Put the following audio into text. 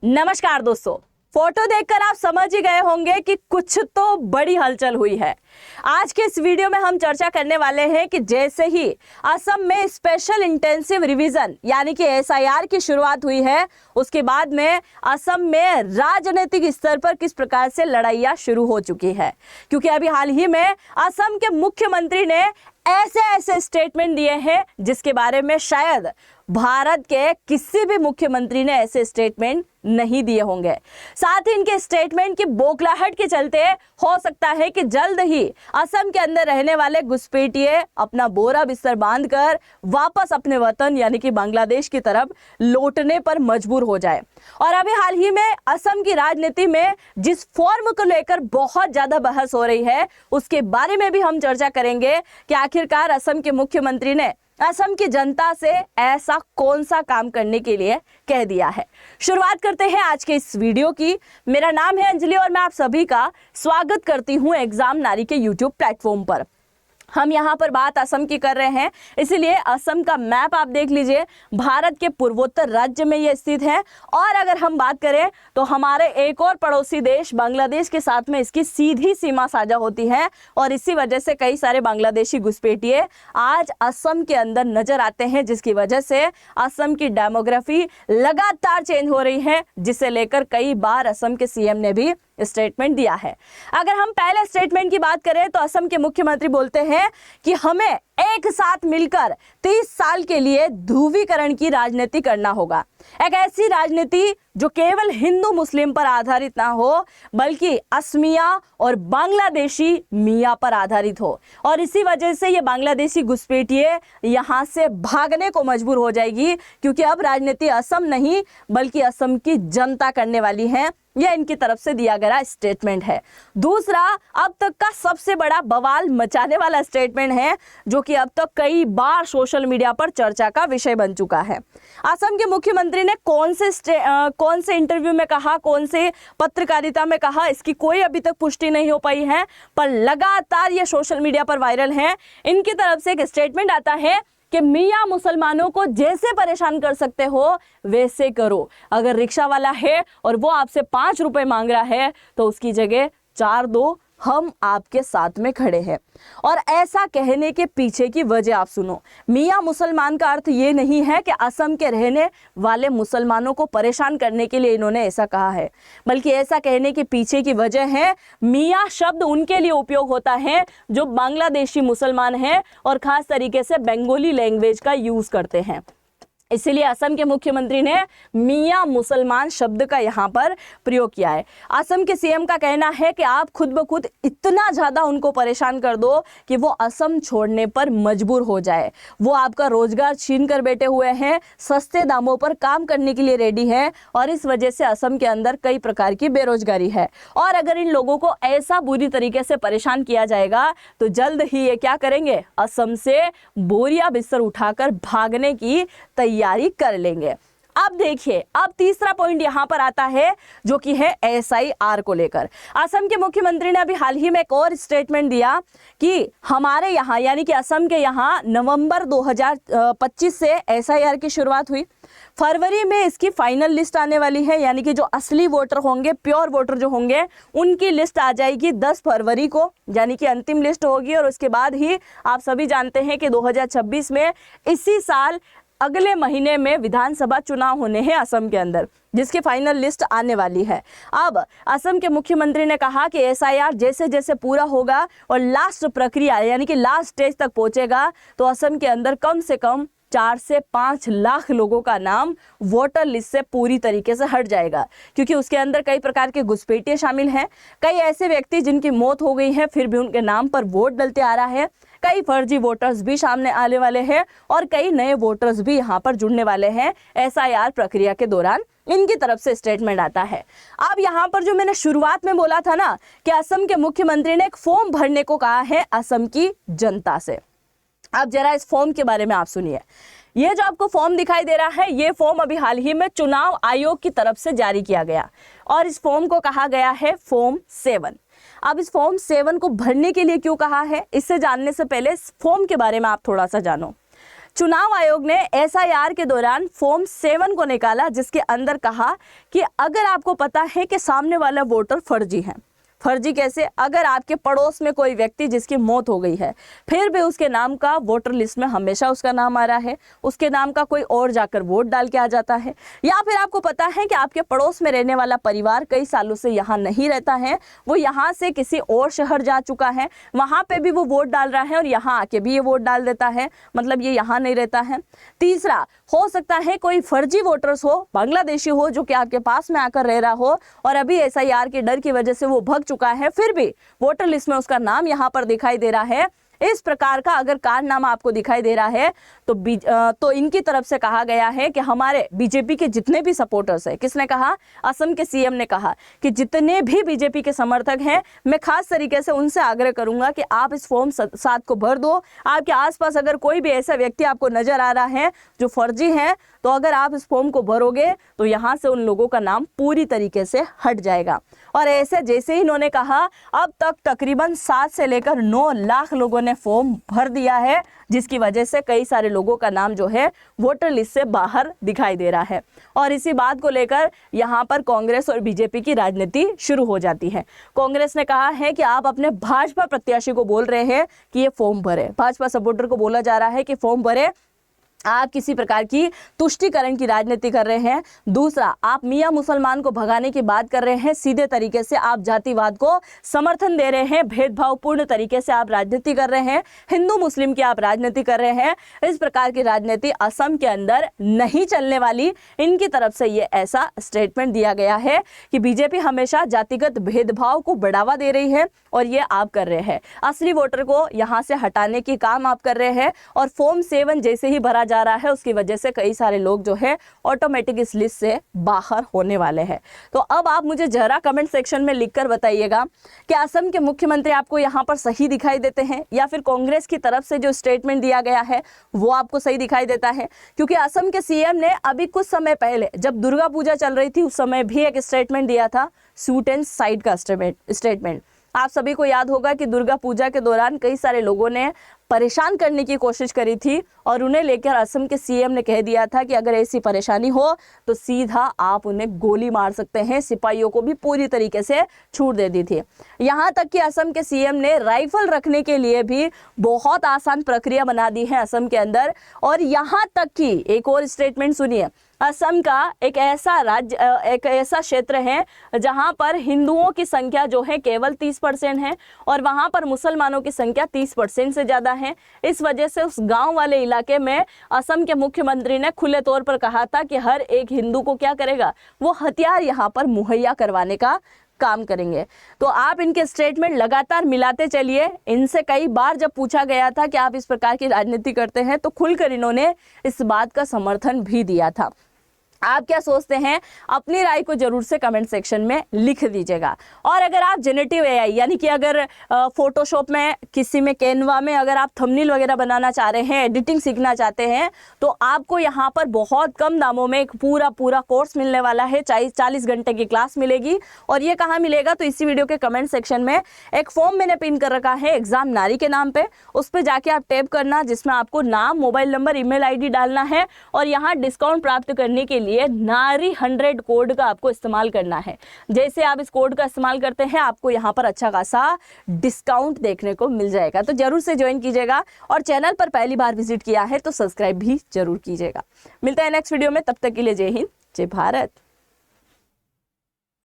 नमस्कार दोस्तों, फोटो देखकर आप समझ ही गए होंगे कि कुछ तो बड़ी हलचल हुई है। आज के इस वीडियो में हम चर्चा करने वाले हैं कि जैसे ही असम में स्पेशल इंटेंसिव रिवीजन यानी कि एसआईआर की शुरुआत हुई है, उसके बाद में असम में राजनीतिक स्तर पर किस प्रकार से लड़ाइयां शुरू हो चुकी है। क्योंकि अभी हाल ही में असम के मुख्यमंत्री ने ऐसे स्टेटमेंट दिए हैं जिसके बारे में शायद भारत के किसी भी मुख्यमंत्री ने ऐसे स्टेटमेंट नहीं दिए होंगे। साथ ही इनके स्टेटमेंट की बौखलाहट के चलते हो सकता है कि जल्द ही असम के अंदर रहने वाले घुसपैठिए अपना बोरा बिस्तर बांधकर वापस अपने वतन यानी कि बांग्लादेश की तरफ लौटने पर मजबूर हो जाए। और अभी हाल ही में असम की राजनीति में जिस फॉर्म को लेकर बहुत ज्यादा बहस हो रही है, उसके बारे में भी हम चर्चा करेंगे कि आखिरकार असम के मुख्यमंत्री ने असम की जनता से ऐसा कौन सा काम करने के लिए कह दिया है। शुरुआत करते हैं आज के इस वीडियो की। मेरा नाम है अंजलि और मैं आप सभी का स्वागत करती हूं एग्जाम नारी के यूट्यूब प्लेटफॉर्म पर। हम यहाँ पर बात असम की कर रहे हैं, इसीलिए असम का मैप आप देख लीजिए। भारत के पूर्वोत्तर राज्य में ये स्थित है। और अगर हम बात करें तो हमारे एक और पड़ोसी देश बांग्लादेश के साथ में इसकी सीधी सीमा साझा होती है। और इसी वजह से कई सारे बांग्लादेशी घुसपैठिए आज असम के अंदर नजर आते हैं, जिसकी वजह से असम की डेमोग्राफी लगातार चेंज हो रही है, जिसे लेकर कई बार असम के सीएम ने भी स्टेटमेंट दिया है। अगर हम पहले स्टेटमेंट की बात करें तो असम के मुख्यमंत्री बोलते हैं कि हमें एक साथ मिलकर 30 साल के लिए ध्रुवीकरण की राजनीति करना होगा। एक ऐसी राजनीति जो केवल हिंदू मुस्लिम पर आधारित ना हो, बल्कि असमिया और बांग्लादेशी मियां पर आधारित हो। और इसी वजह से ये बांग्लादेशी घुसपैठिए यहां से भागने को मजबूर हो जाएगी, क्योंकि अब राजनीति असम नहीं बल्कि असम की जनता करने वाली है। यह इनकी तरफ से दिया गया स्टेटमेंट है। दूसरा, अब तक का सबसे बड़ा बवाल मचाने वाला स्टेटमेंट है, जो कि अब तक कई बार सोशल मीडिया पर चर्चा का विषय बन चुका है। असम के मुख्यमंत्री ने कौन से इंटरव्यू में कहा, कौन से पत्रकारिता में कहा, इसकी कोई अभी तक पुष्टि नहीं हो पाई है, पर लगातार ये सोशल मीडिया पर वायरल है। इनकी तरफ से एक स्टेटमेंट आता है कि मियां मुसलमानों को जैसे परेशान कर सकते हो वैसे करो। अगर रिक्शा वाला है और वो आपसे 5 रुपए मांग रहा है तो उसकी जगह 4 दो, हम आपके साथ में खड़े हैं। और ऐसा कहने के पीछे की वजह आप सुनो। मियां मुसलमान का अर्थ ये नहीं है कि असम के रहने वाले मुसलमानों को परेशान करने के लिए इन्होंने ऐसा कहा है, बल्कि ऐसा कहने के पीछे की वजह है मियां शब्द उनके लिए उपयोग होता है जो बांग्लादेशी मुसलमान हैं और खास तरीके से बंगाली लैंग्वेज का यूज करते हैं। इसलिए असम के मुख्यमंत्री ने मियां मुसलमान शब्द का यहां पर प्रयोग किया है। असम के सीएम का कहना है कि आप खुद ब खुद इतना ज्यादा उनको परेशान कर दो कि वो असम छोड़ने पर मजबूर हो जाए। वो आपका रोजगार छीन कर बैठे हुए हैं, सस्ते दामों पर काम करने के लिए रेडी है और इस वजह से असम के अंदर कई प्रकार की बेरोजगारी है। और अगर इन लोगों को ऐसा बुरी तरीके से परेशान किया जाएगा तो जल्द ही ये क्या करेंगे, असम से बोरिया बिस्तर उठाकर भागने की तैयारी कर लेंगे। अब देखिए, अब तीसरा पॉइंट यहां पर आता है जो कि है एसआईआर को लेकर। असम के मुख्यमंत्री ने अभी हाल ही में एक और स्टेटमेंट दिया कि हमारे यहां यानी कि असम के यहां नवंबर 2025 से एसआईआर की शुरुआत हुई। फरवरी में इसकी फाइनल लिस्ट आने वाली है, यानी कि जो असली वोटर होंगे, प्योर वोटर जो होंगे, उनकी लिस्ट आ जाएगी 10 फरवरी को, यानी कि अंतिम लिस्ट होगी। और उसके बाद ही आप सभी जानते हैं कि 2026 में इसी साल अगले महीने में विधानसभा चुनाव होने हैं असम के अंदर, जिसकी फाइनल लिस्ट आने वाली है। अब असम के मुख्यमंत्री ने कहा कि एसआईआर जैसे जैसे पूरा होगा और लास्ट प्रक्रिया यानी कि लास्ट स्टेज तक पहुंचेगा तो असम के अंदर कम से कम 4 से 5 लाख लोगों का नाम वोटर लिस्ट से पूरी तरीके से हट जाएगा, क्योंकि उसके अंदर कई प्रकार के घुसपैठिए शामिल हैं। कई ऐसे व्यक्ति जिनकी मौत हो गई है फिर भी उनके नाम पर वोट डलते आ रहा है। कई फर्जी वोटर्स भी सामने आने वाले हैं और कई नए वोटर्स भी यहाँ पर जुड़ने वाले हैं एसआईआर प्रक्रिया के दौरान। इनकी तरफ से स्टेटमेंट आता है। अब यहाँ पर जो मैंने शुरुआत में बोला था ना कि असम के मुख्यमंत्री ने एक फॉर्म भरने को कहा है असम की जनता से। अब जरा इस फॉर्म के बारे में आप सुनिए। ये जो आपको फॉर्म दिखाई दे रहा है, ये फॉर्म अभी हाल ही में चुनाव आयोग की तरफ से जारी किया गया और इस फॉर्म को कहा गया है फॉर्म 7। अब इस फॉर्म 7 को भरने के लिए क्यों कहा है, इससे जानने से पहले इस फॉर्म के बारे में आप थोड़ा सा जानो। चुनाव आयोग ने एसआईआर के दौरान फॉर्म 7 को निकाला, जिसके अंदर कहा कि अगर आपको पता है कि सामने वाला वोटर फर्जी है। फर्जी कैसे? अगर आपके पड़ोस में कोई व्यक्ति जिसकी मौत हो गई है, फिर भी उसके नाम का वोटर लिस्ट में हमेशा उसका नाम आ रहा है, उसके नाम का कोई और जाकर वोट डाल के आ जाता है, या फिर आपको पता है कि आपके पड़ोस में रहने वाला परिवार कई सालों से यहाँ नहीं रहता है, वो यहाँ से किसी और शहर जा चुका है, वहाँ पे भी वो वोट डाल रहा है और यहाँ आके भी ये वोट डाल देता है, मतलब ये यहाँ नहीं रहता है। तीसरा, हो सकता है कोई फर्जी वोटर्स हो, बांग्लादेशी हो, जो कि आपके पास में आकर रह रहा हो और अभी एसआईआर के डर की वजह से वो भग चुका है, फिर भी वोटर लिस्ट में उसका नाम यहां पर दिखाई दे रहा है। इस प्रकार का अगर कारनामा आपको दिखाई दे रहा है तो इनकी तरफ से कहा गया है कि हमारे बीजेपी के जितने भी सपोर्टर्स हैं, किसने कहा? असम के सीएम ने कहा कि जितने भी बीजेपी के समर्थक हैं, मैं खास तरीके से उनसे आग्रह करूंगा कि आप इस फॉर्म 7 को भर दो। आपके आसपास अगर कोई भी ऐसा व्यक्ति आपको नजर आ रहा है जो फर्जी है, तो अगर आप इस फॉर्म को भरोगे तो यहाँ से उन लोगों का नाम पूरी तरीके से हट जाएगा। और ऐसे जैसे ही इन्होंने कहा, अब तक तकरीबन 7 से लेकर 9 लाख लोगों ने फॉर्म भर दिया है, जिसकी वजह से कई सारे लोगों का नाम जो है वोटर लिस्ट से बाहर दिखाई दे रहा है। और इसी बात को लेकर यहाँ पर कांग्रेस और बीजेपी की राजनीति शुरू हो जाती है। कांग्रेस ने कहा है कि आप अपने भाजपा प्रत्याशी को बोल रहे हैं कि ये फॉर्म भरे, भाजपा सपोर्टर को बोला जा रहा है कि फॉर्म भरे, आप किसी प्रकार की तुष्टीकरण की राजनीति कर रहे हैं। दूसरा, आप मियां मुसलमान को भगाने की बात कर रहे हैं, सीधे तरीके से आप जातिवाद को समर्थन दे रहे हैं, भेदभावपूर्ण तरीके से आप राजनीति कर रहे हैं, हिंदू मुस्लिम की आप राजनीति कर रहे हैं। इस प्रकार की राजनीति असम के अंदर नहीं चलने वाली। इनकी तरफ से ये ऐसा स्टेटमेंट दिया गया है कि बीजेपी हमेशा जातिगत भेदभाव को बढ़ावा दे रही है और ये आप कर रहे हैं। असली वोटर को यहाँ से हटाने की काम आप कर रहे हैं और फॉर्म 7 जैसे ही भरा जा रहा है, उसकी वजह से कई सारे लोग जो है ऑटोमेटिक इस लिस्ट से बाहर होने वाले हैं। तो अब आप मुझे जरा कमेंट सेक्शन में लिखकर बताइएगा कि असम के मुख्यमंत्री आपको यहाँ पर सही दिखाई देते हैं या फिर कांग्रेस की तरफ से जो स्टेटमेंट दिया गया है वो आपको सही दिखाई देता है। क्योंकि असम के सीएम ने अभी कुछ समय पहले, जब दुर्गा पूजा चल रही थी, उस समय भी एक स्टेटमेंट दिया था, शूट एंड साइड का स्टेटमेंट। आप सभी को याद होगा कि दुर्गा पूजा के दौरान कई सारे लोगों ने परेशान करने की कोशिश करी थी और उन्हें लेकर असम के सीएम ने कह दिया था कि अगर ऐसी परेशानी हो तो सीधा आप उन्हें गोली मार सकते हैं। सिपाहियों को भी पूरी तरीके से छूट दे दी थी। यहाँ तक कि असम के सीएम ने राइफल रखने के लिए भी बहुत आसान प्रक्रिया बना दी है असम के अंदर। और यहाँ तक कि एक और स्टेटमेंट सुनिए, असम का एक ऐसा क्षेत्र है जहां पर हिंदुओं की संख्या जो है केवल 30% है और वहां पर मुसलमानों की संख्या 30% से ज़्यादा है। इस वजह से उस गांव वाले इलाके में असम के मुख्यमंत्री ने खुले तौर पर कहा था कि हर एक हिंदू को क्या करेगा, वो हथियार यहाँ पर मुहैया करवाने का काम करेंगे। तो आप इनके स्टेटमेंट लगातार मिलाते चलिए। इनसे कई बार जब पूछा गया था कि आप इस प्रकार की राजनीति करते हैं तो खुलकर इन्होंने इस बात का समर्थन भी दिया था। आप क्या सोचते हैं? अपनी राय को जरूर से कमेंट सेक्शन में लिख दीजिएगा। और अगर आप जेनेटिव एआई यानी कि अगर फोटोशॉप में, किसी में कैनवा में अगर आप थंबनेल वगैरह बनाना चाह रहे हैं, एडिटिंग सीखना चाहते हैं, तो आपको यहाँ पर बहुत कम दामों में एक पूरा कोर्स मिलने वाला है। 40 घंटे की क्लास मिलेगी। और ये कहाँ मिलेगा? तो इसी वीडियो के कमेंट सेक्शन में एक फॉर्म मैंने पिन कर रखा है एग्जाम नारी के नाम पे। उस पर जाके आप टैप करना, जिसमें आपको नाम, मोबाइल नंबर, ईमेल आईडी डालना है और यहाँ डिस्काउंट प्राप्त करने के लिए नारी 100 कोड का आपको इस्तेमाल करना है। जैसे आप इस कोड का इस्तेमाल करते हैं, आपको यहाँ पर अच्छा खासा डिस्काउंट देखने को मिल जाएगा। तो जरूर से ज्वाइन कीजिएगा और चैनल पर पहली बार विजिट किया है तो सब्सक्राइब भी जरूर कीजिएगा। मिलते हैं नेक्स्ट वीडियो में, तब तक के लिए जय हिंद, जय भारत।